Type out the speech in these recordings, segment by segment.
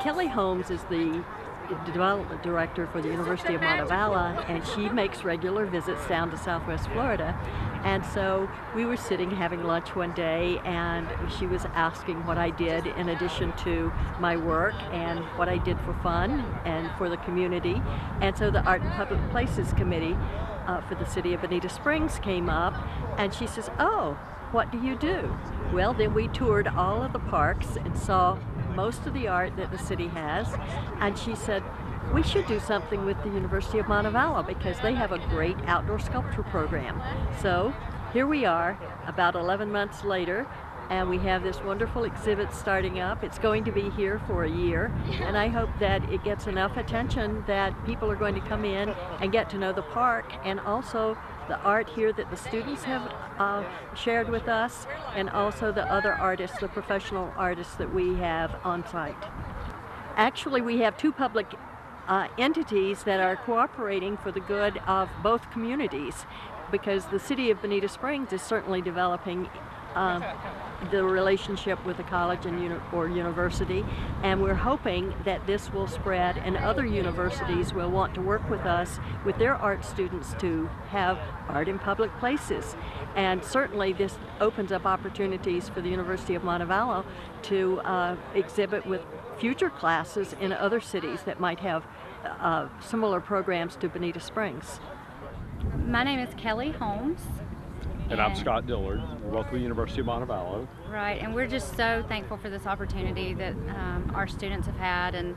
Kelly Holmes is the development director for the University of Montevallo, and she makes regular visits down to Southwest Florida. And so we were sitting having lunch one day, and she was asking what I did in addition to my work and what I did for fun and for the community. And so the Art and Public Places Committee for the city of Bonita Springs came up, and she says, "Oh, what do you do?" Well, then we toured all of the parks and saw most of the art that the city has, and she said, we should do something with the University of Montevallo because they have a great outdoor sculpture program. So here we are about 11 months later, and we have this wonderful exhibit starting up. It's going to be here for a year, and I hope that it gets enough attention that people are going to come in and get to know the park and also the art here that the students have shared with us, and also the other artists, the professional artists that we have on site. Actually, we have two public entities that are cooperating for the good of both communities, because the city of Bonita Springs is certainly developing the relationship with the college and university, and we're hoping that this will spread and other universities will want to work with us with their art students to have art in public places. And certainly this opens up opportunities for the University of Montevallo to exhibit with future classes in other cities that might have similar programs to Bonita Springs. My name is Kelly Holmes. And I'm Scott Dillard. We're both with the University of Montevallo. Right, and we're just so thankful for this opportunity that our students have had, and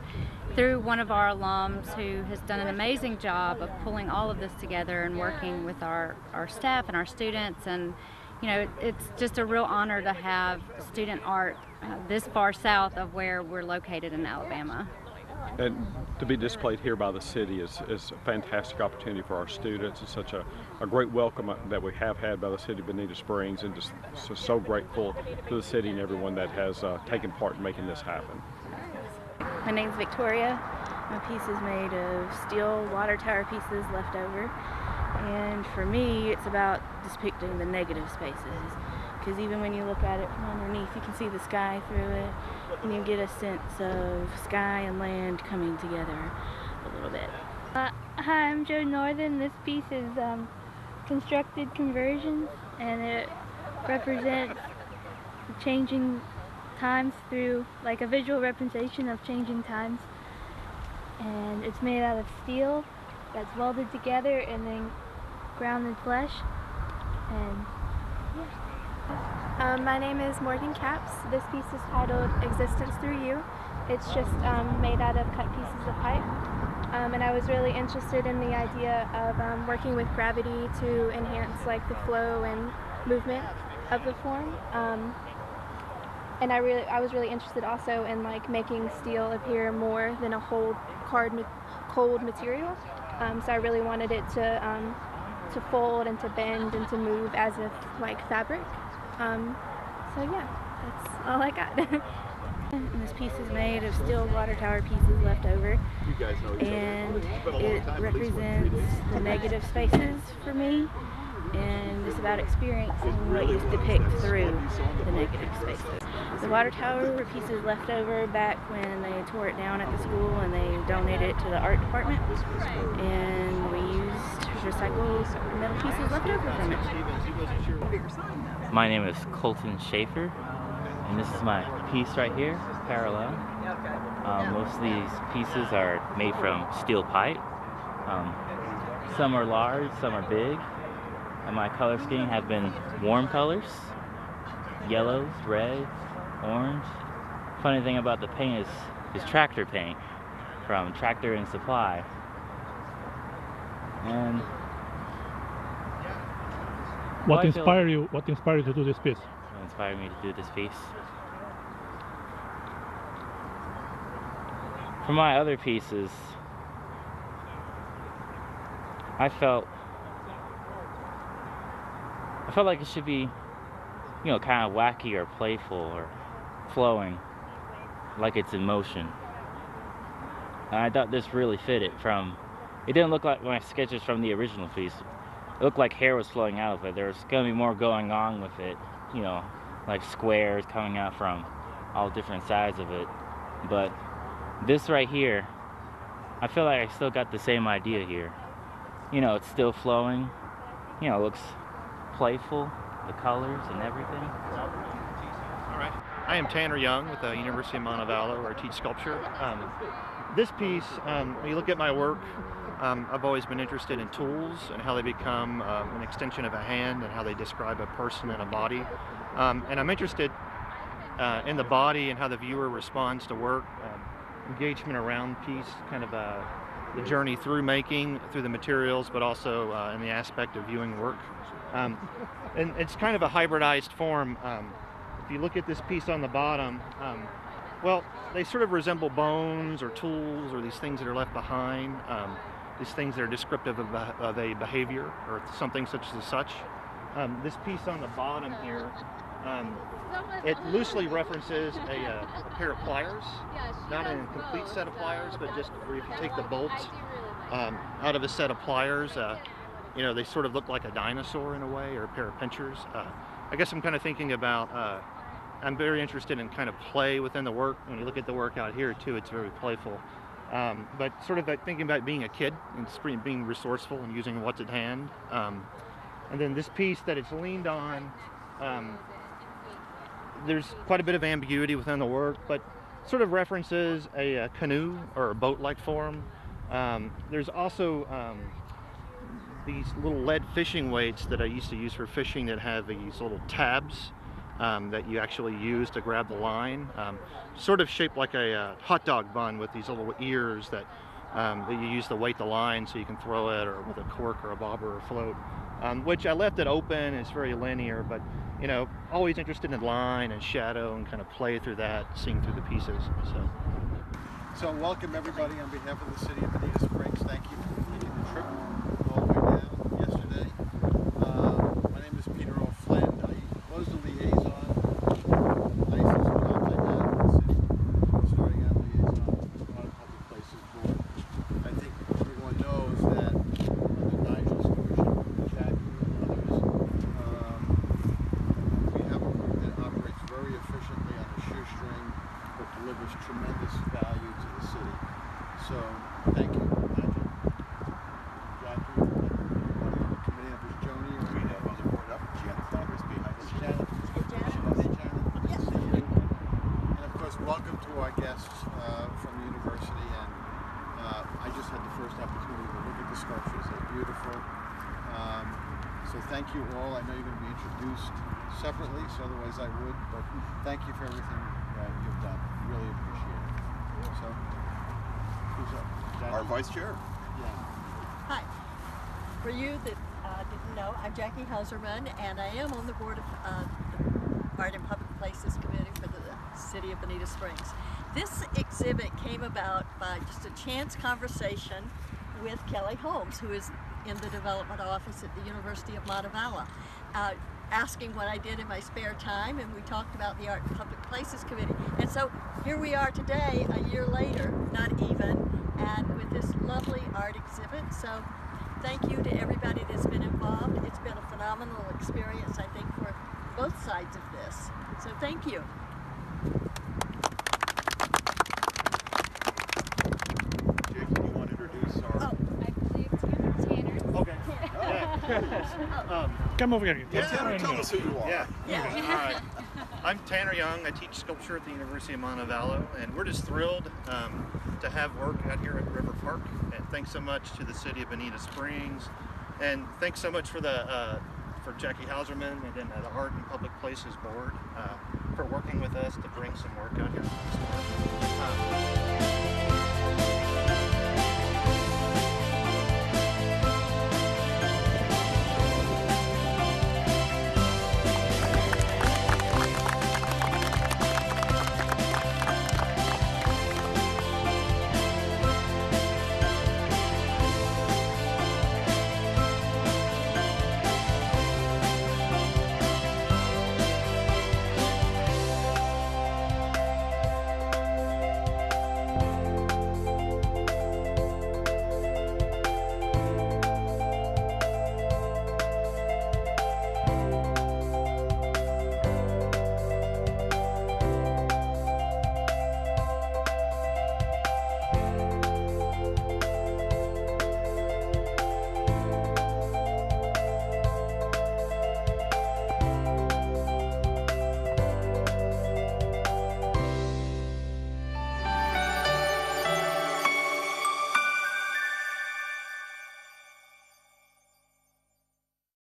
through one of our alums who has done an amazing job of pulling all of this together and working with our staff and our students. And you know, it's just a real honor to have student art this far south of where we're located in Alabama. And to be displayed here by the city is a fantastic opportunity for our students. It's such a great welcome that we have had by the city of Bonita Springs, and just so grateful to the city and everyone that has taken part in making this happen. My name's Victoria. My piece is made of steel water tower pieces left over. And for me, it's about depicting the negative spaces. Because even when you look at it from underneath, you can see the sky through it, and you get a sense of sky and land coming together a little bit. Hi, I'm Joe Northern. This piece is constructed conversions, and it represents changing times through like a visual representation of changing times. And it's made out of steel that's welded together and then ground in flesh. And yeah. My name is Morgan Capps. This piece is titled Existence Through You. It's just made out of cut pieces of pipe. And I was really interested in the idea of working with gravity to enhance like the flow and movement of the form. And I was really interested also in like making steel appear more than a cold material. So I really wanted it to fold and to bend and to move as if like fabric. So yeah, that's all I got. And this piece is made of steel water tower pieces left over, and it represents the negative spaces for me, and it's about experiencing what you depict through the negative spaces. The water tower were pieces left over back when they tore it down at the school and they donated it to the art department, and we used recycled metal pieces left over from it. My name is Colton Schaefer, and this is my piece right here, Parallel. Most of these pieces are made from steel pipe. Some are large, some are big. And my color scheme have been warm colors, yellows, reds, orange. Funny thing about the paint is tractor paint from Tractor and Supply. And what inspired you to do this piece? What inspired me to do this piece? For my other pieces, I felt like it should be, you know, kind of wacky or playful or flowing, like it's in motion. And I thought this really fit it. It didn't look like my sketches from the original piece. It looked like hair was flowing out of it. There was going to be more going on with it, you know, like squares coming out from all different sides of it. But this right here, I feel like I still got the same idea here. You know, it's still flowing. You know, it looks playful, the colors and everything. All right. I am Tanner Young with the University of Montevallo, where I teach sculpture. This piece, when you look at my work, I've always been interested in tools and how they become an extension of a hand and how they describe a person and a body. And I'm interested in the body and how the viewer responds to work. Engagement around piece, kind of the journey through making, through the materials, but also in the aspect of viewing work. And it's kind of a hybridized form. If you look at this piece on the bottom, well, they sort of resemble bones or tools or these things that are left behind, these things that are descriptive of a behavior or something such as such. This piece on the bottom here, it loosely references a pair of pliers, not a complete set of pliers, but just where if you take the bolts out of a set of pliers, you know, they sort of look like a dinosaur in a way, or a pair of pinchers. I guess I'm kind of thinking about, I'm very interested in kind of play within the work. When you look at the work out here too, it's very playful. But sort of like thinking about being a kid and being resourceful and using what's at hand. And then this piece that it's leaned on, there's quite a bit of ambiguity within the work, but sort of references a canoe or a boat-like form. There's also these little lead fishing weights that I used to use for fishing that have these little tabs that you actually use to grab the line, sort of shaped like a hot dog bun with these little ears that you use to weight the line so you can throw it, or with a cork or a bobber or float, which I left it open. It's very linear, but you know, always interested in line and shadow and kind of play through that, seeing through the pieces. So welcome everybody on behalf of the City of Bonita Springs. Thank you for taking the trip all the way down yesterday. My name is Peter O'Flynn. I was the liaison. License when I was at the city, starting out liaison with the Public Places Board. I think everyone knows that under Nigel's stewardship, Jackie and others, we have a group that operates very efficiently on a shoestring, but delivers tremendous value to the city. So thank you, Nigel, Jackie, the committee members, Joni, we have on the board up, Janet Flowers behind us. Janet. Hey, Janet. Good to see you. And of course, welcome to our guests from the university. And I just had the first opportunity to look at the sculptures. They're beautiful. So thank you all. I know you're going to be introduced separately, so otherwise I would, but thank you for everything that you've done. Really appreciate it. So, who's up? Jackie? Our vice chair. Yeah. Hi. For you that didn't know, I'm Jackie Hauserman, and I am on the board of the Art and Public Places Committee for the City of Bonita Springs. This exhibit came about by just a chance conversation with Kelly Holmes, who is in the development office at the University of Montevallo, asking what I did in my spare time, and we talked about the Art and Public Places Committee. And so here we are today, a year later, not even, and with this lovely art exhibit. So thank you to everybody that's been involved. It's been a phenomenal experience, I think, for both sides of this. So thank you. Jake, do you want to introduce our... I believe Tanner. Okay. Yeah. Come over here. Yeah, Tanner, tell us who you are. Yeah. All right. I'm Tanner Young. I teach sculpture at the University of Montevallo, and we're just thrilled to have work out here at River Park. And thanks so much to the City of Bonita Springs, and thanks so much for for Jackie Hauserman and then the Art and Public Places Board for working with us to bring some work out here.